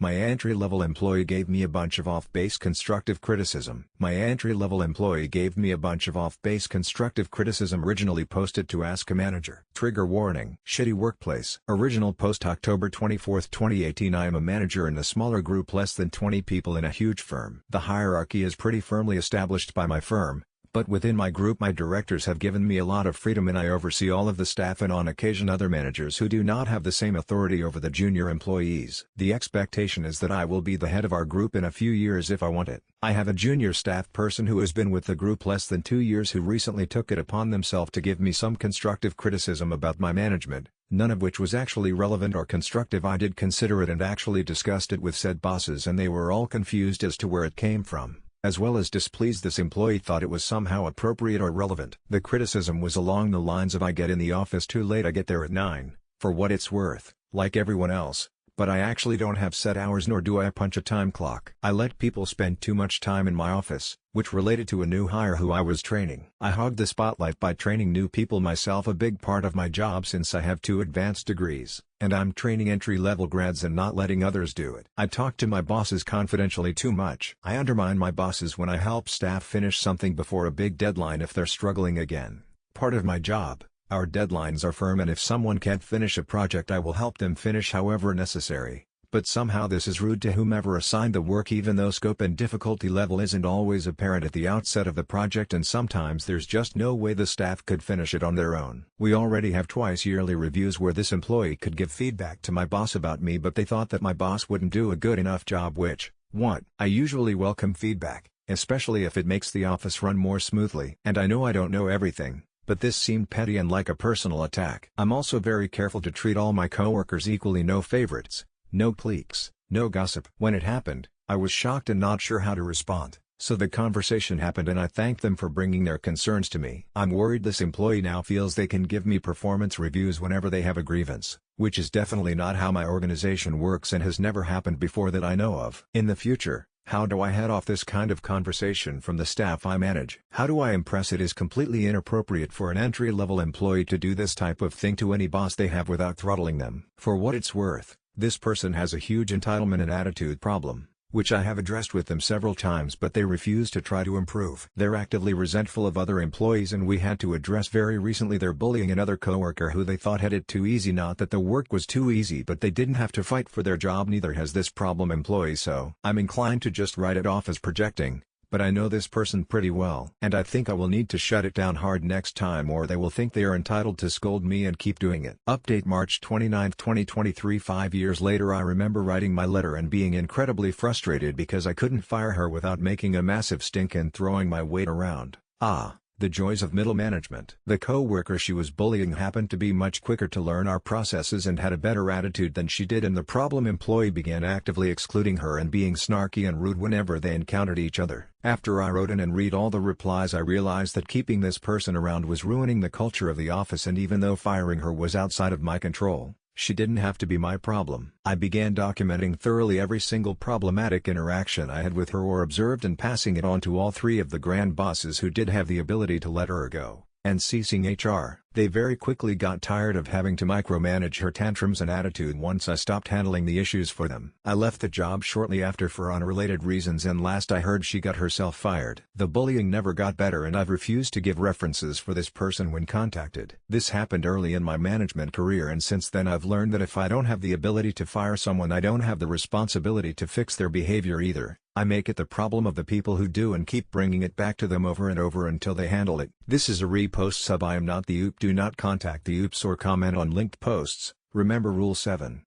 My entry-level employee gave me a bunch of off-base constructive criticism. Originally posted to ask a manager. Trigger warning. Shitty workplace. Original post October 24, 2018. I am a manager in a smaller group, less than 20 people in a huge firm. The hierarchy is pretty firmly established by my firm, but within my group my directors have given me a lot of freedom and I oversee all of the staff and on occasion other managers who do not have the same authority over the junior employees. The expectation is that I will be the head of our group in a few years if I want it. I have a junior staff person who has been with the group less than 2 years who recently took it upon themselves to give me some constructive criticism about my management, none of which was actually relevant or constructive. I did consider it and actually discussed it with said bosses and they were all confused as to where it came from, as well as displeased this employee thought it was somehow appropriate or relevant. The criticism was along the lines of I get in the office too late, I get there at 9, for what it's worth, like everyone else, but I actually don't have set hours nor do I punch a time clock. I let people spend too much time in my office, which related to a new hire who I was training. I hogged the spotlight by training new people myself, a big part of my job since I have 2 advanced degrees, and I'm training entry-level grads and not letting others do it. I talk to my bosses confidentially too much. I undermine my bosses when I help staff finish something before a big deadline if they're struggling again. Part of my job, our deadlines are firm and if someone can't finish a project I will help them finish however necessary. But somehow this is rude to whomever assigned the work even though scope and difficulty level isn't always apparent at the outset of the project and sometimes there's just no way the staff could finish it on their own. We already have twice yearly reviews where this employee could give feedback to my boss about me but they thought that my boss wouldn't do a good enough job, which, what? I usually welcome feedback, especially if it makes the office run more smoothly. And I know I don't know everything, but this seemed petty and like a personal attack. I'm also very careful to treat all my coworkers equally, no favorites, no cliques, no gossip. When it happened, I was shocked and not sure how to respond, so the conversation happened and I thanked them for bringing their concerns to me. I'm worried this employee now feels they can give me performance reviews whenever they have a grievance, which is definitely not how my organization works and has never happened before that I know of. In the future, how do I head off this kind of conversation from the staff I manage? How do I impress? It is completely inappropriate for an entry-level employee to do this type of thing to any boss they have without throttling them. For what it's worth, this person has a huge entitlement and attitude problem, which I have addressed with them several times but they refuse to try to improve. They're actively resentful of other employees and we had to address very recently their bullying another coworker who they thought had it too easy. Not that the work was too easy but they didn't have to fight for their job, neither has this problem employee, so I'm inclined to just write it off as projecting. But I know this person pretty well and I think I will need to shut it down hard next time or they will think they are entitled to scold me and keep doing it. Update March 29, 2023. 5 years later I remember writing my letter and being incredibly frustrated because I couldn't fire her without making a massive stink and throwing my weight around. The joys of middle management. The coworker she was bullying happened to be much quicker to learn our processes and had a better attitude than she did, and the problem employee began actively excluding her and being snarky and rude whenever they encountered each other. After I wrote in and read all the replies I realized that keeping this person around was ruining the culture of the office, and even though firing her was outside of my control, she didn't have to be my problem. I began documenting thoroughly every single problematic interaction I had with her or observed and passing it on to all 3 of the grand bosses who did have the ability to let her go, and ceasing HR. They very quickly got tired of having to micromanage her tantrums and attitude once I stopped handling the issues for them. I left the job shortly after for unrelated reasons and last I heard she got herself fired. The bullying never got better and I've refused to give references for this person when contacted. This happened early in my management career and since then I've learned that if I don't have the ability to fire someone I don't have the responsibility to fix their behavior either. I make it the problem of the people who do and keep bringing it back to them over and over until they handle it. This is a repost sub. I am not the OOP. Do not contact the OOPs or comment on linked posts. Remember Rule 7.